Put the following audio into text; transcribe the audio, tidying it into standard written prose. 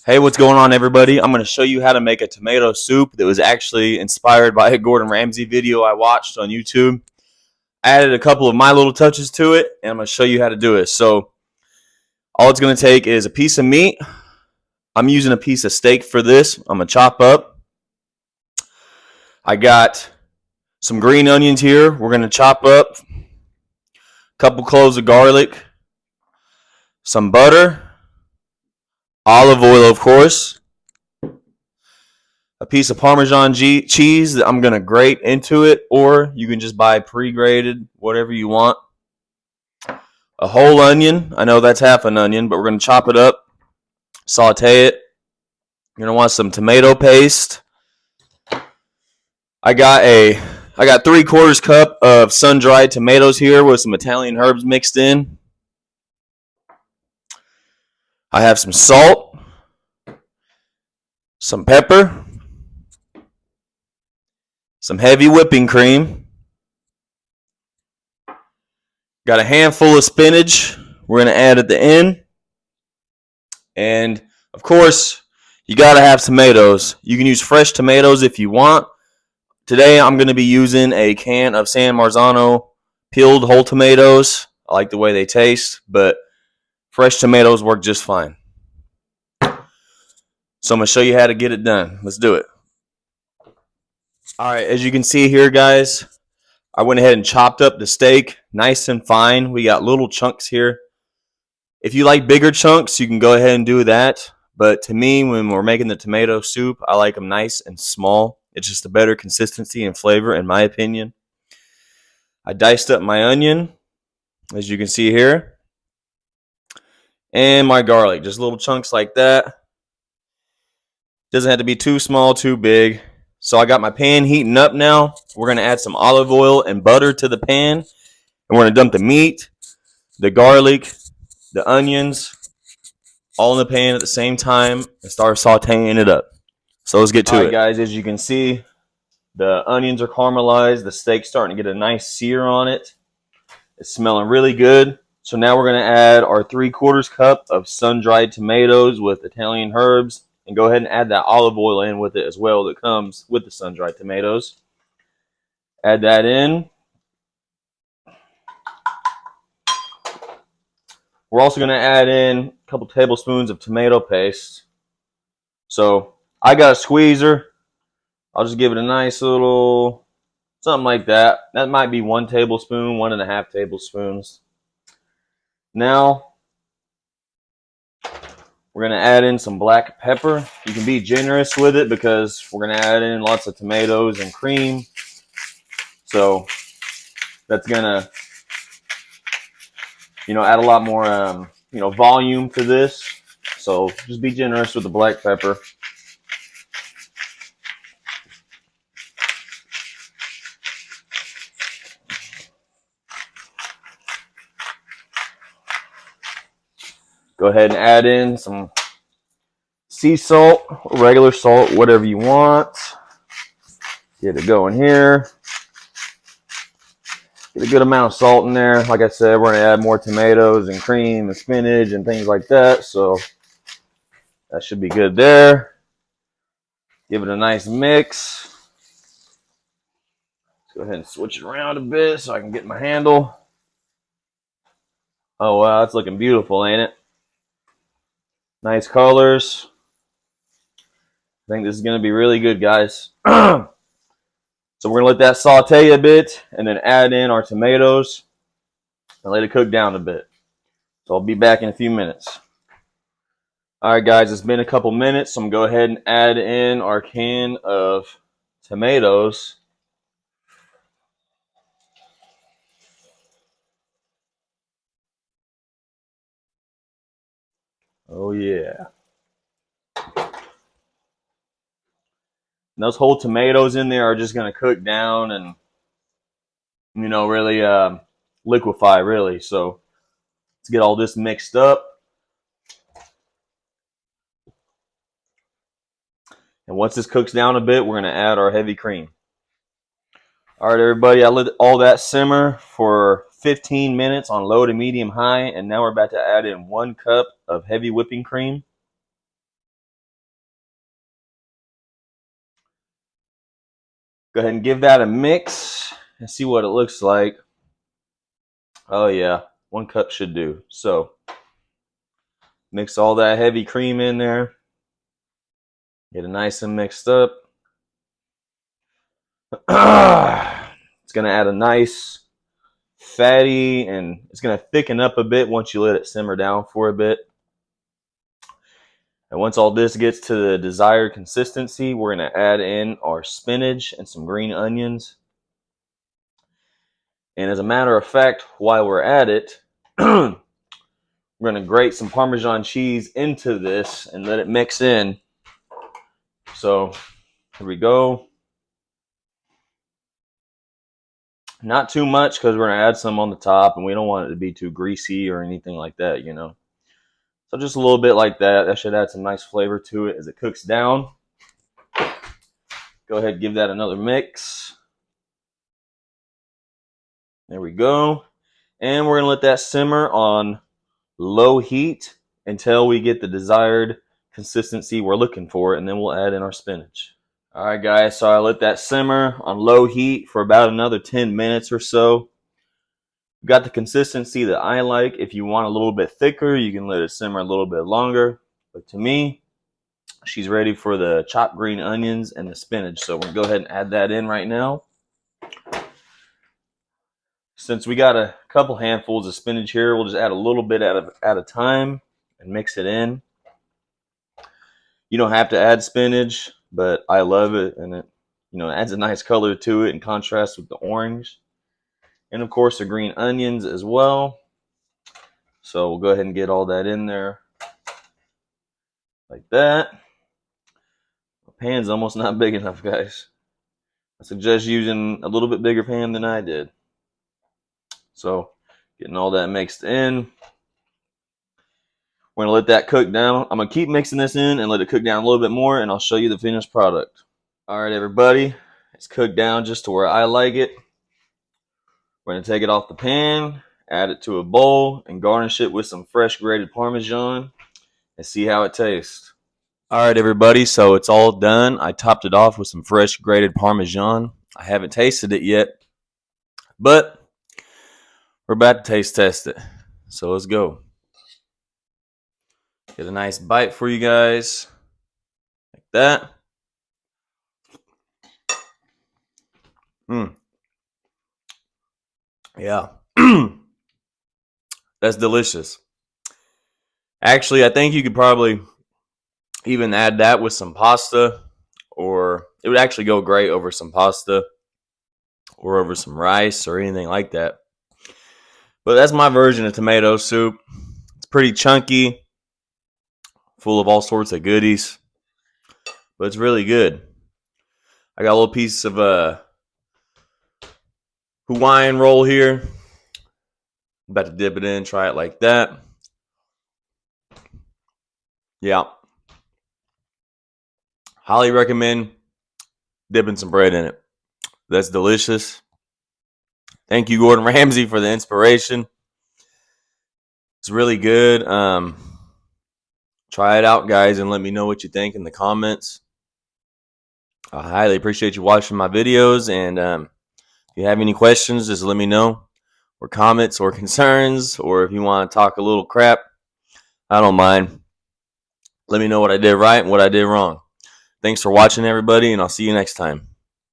Hey, what's going on, everybody? I'm going to show you how to make a tomato soup that was actually inspired by a Gordon Ramsey video I watched on YouTube. I added a couple of my little touches to it, and I'm going to show you how to do it. So, all it's going to take is a piece of meat. I'm using a piece of steak for this. I'm going to chop up. I got some green onions here. We're going to chop up a couple cloves of garlic, some butter, olive oil, of course, a piece of Parmesan cheese that I'm going to grate into it, or you can just buy pre-grated, whatever you want. A whole onion. I know that's half an onion, but we're going to chop it up, saute it. You're going to want some tomato paste. I got 3/4 cup of sun-dried tomatoes here with some Italian herbs mixed in. I have some salt, some pepper, some heavy whipping cream. Got a handful of spinach we're going to add at the end. And, of course, you got to have tomatoes. You can use fresh tomatoes if you want. Today I'm going to be using a can of San Marzano peeled whole tomatoes. I like the way they taste, but fresh tomatoes work just fine. So I'm going to show you how to get it done. Let's do it. Alright, as you can see here, guys, I went ahead and chopped up the steak nice and fine. We got little chunks here. If you like bigger chunks, you can go ahead and do that. But to me, when we're making the tomato soup, I like them nice and small. It's just a better consistency and flavor, in my opinion. I diced up my onion, as you can see here. And my garlic, just little chunks like that. Doesn't have to be too small, too big. So I got my pan heating up now. We're going to add some olive oil and butter to the pan. And we're going to dump the meat, the garlic, the onions, all in the pan at the same time and start sauteing it up. So let's get to it. Guys, as you can see, the onions are caramelized. The steak's starting to get a nice sear on it. It's smelling really good. So now we're going to add our 3/4 cup of sun-dried tomatoes with Italian herbs. And go ahead and add that olive oil in with it as well that comes with the sun-dried tomatoes. Add that in. We're also going to add in a couple tablespoons of tomato paste. So I got a squeezer. I'll just give it a nice little, something like that. That might be 1 tablespoon, 1.5 tablespoons. Now, we're going to add in some black pepper. You can be generous with it because we're going to add in lots of tomatoes and cream. So that's going to, add a lot more, volume to this. So just be generous with the black pepper. Go ahead and add in some sea salt, regular salt, whatever you want. Get it going here. Get a good amount of salt in there. Like I said, we're going to add more tomatoes and cream and spinach and things like that. So that should be good there. Give it a nice mix. Let's go ahead and switch it around a bit so I can get my handle. Oh, wow, that's looking beautiful, ain't it? Nice colors. I think this is going to be really good, guys. So we're going to let that saute a bit and then add in our tomatoes and let it cook down a bit. So I'll be back in a few minutes. Alright, guys, it's been a couple minutes, so I'm going to go ahead and add in our can of tomatoes. Oh, yeah. And those whole tomatoes in there are just going to cook down and, really liquefy, really. So let's get all this mixed up. And once this cooks down a bit, we're going to add our heavy cream. All right, everybody, I let all that simmer for 15 minutes on low to medium high, and now we're about to add in 1 cup of heavy whipping cream. Go ahead and give that a mix and see what it looks like. Oh yeah, 1 cup should do. So mix all that heavy cream in there. Get it nice and mixed up. It's going to add a nice fatty, and it's going to thicken up a bit once you let it simmer down for a bit. And once all this gets to the desired consistency, we're going to add in our spinach and some green onions. And as a matter of fact, while we're at it, we're going to grate some Parmesan cheese into this and let it mix in. So here we go. Not too much because we're going to add some on the top and we don't want it to be too greasy or anything like that, you know. So just a little bit like that. That should add some nice flavor to it as it cooks down. Go ahead and give that another mix. There we go. And we're going to let that simmer on low heat until we get the desired consistency we're looking for, and then we'll add in our spinach. All right, guys, so I let that simmer on low heat for about another 10 minutes or so. Got the consistency that I like. If you want a little bit thicker, you can let it simmer a little bit longer. But to me, she's ready for the chopped green onions and the spinach. So we're going to go ahead and add that in right now. Since we got a couple handfuls of spinach here, we'll just add a little bit at a time and mix it in. You don't have to add spinach, but I love it, and it, you know, adds a nice color to it in contrast with the orange. And of course the green onions as well. So we'll go ahead and get all that in there like that. The pan's almost not big enough, guys. I suggest using a little bit bigger pan than I did. So getting all that mixed in. We're going to let that cook down. I'm going to keep mixing this in and let it cook down a little bit more, and I'll show you the finished product. All right, everybody. It's cooked down just to where I like it. We're going to take it off the pan, add it to a bowl, and garnish it with some fresh grated Parmesan and see how it tastes. All right, everybody. So it's all done. I topped it off with some fresh grated Parmesan. I haven't tasted it yet, but we're about to taste test it. So let's go. Get a nice bite for you guys. Like that. Yeah. That's delicious. Actually, I think you could probably even add that with some pasta, or it would actually go great over some pasta or over some rice or anything like that. But that's my version of tomato soup. It's pretty chunky, full of all sorts of goodies, but it's really good. I got a little piece of Hawaiian roll here. I'm about to dip it in, try it like that. Yeah. Highly recommend dipping some bread in it. That's delicious. Thank you, Gordon Ramsey, for the inspiration. It's really good. Try it out, guys, and let me know what you think in the comments. I highly appreciate you watching my videos, and if you have any questions, just let me know, or comments or concerns, or if you want to talk a little crap, I don't mind. Let me know what I did right and what I did wrong. Thanks for watching, everybody, and I'll see you next time.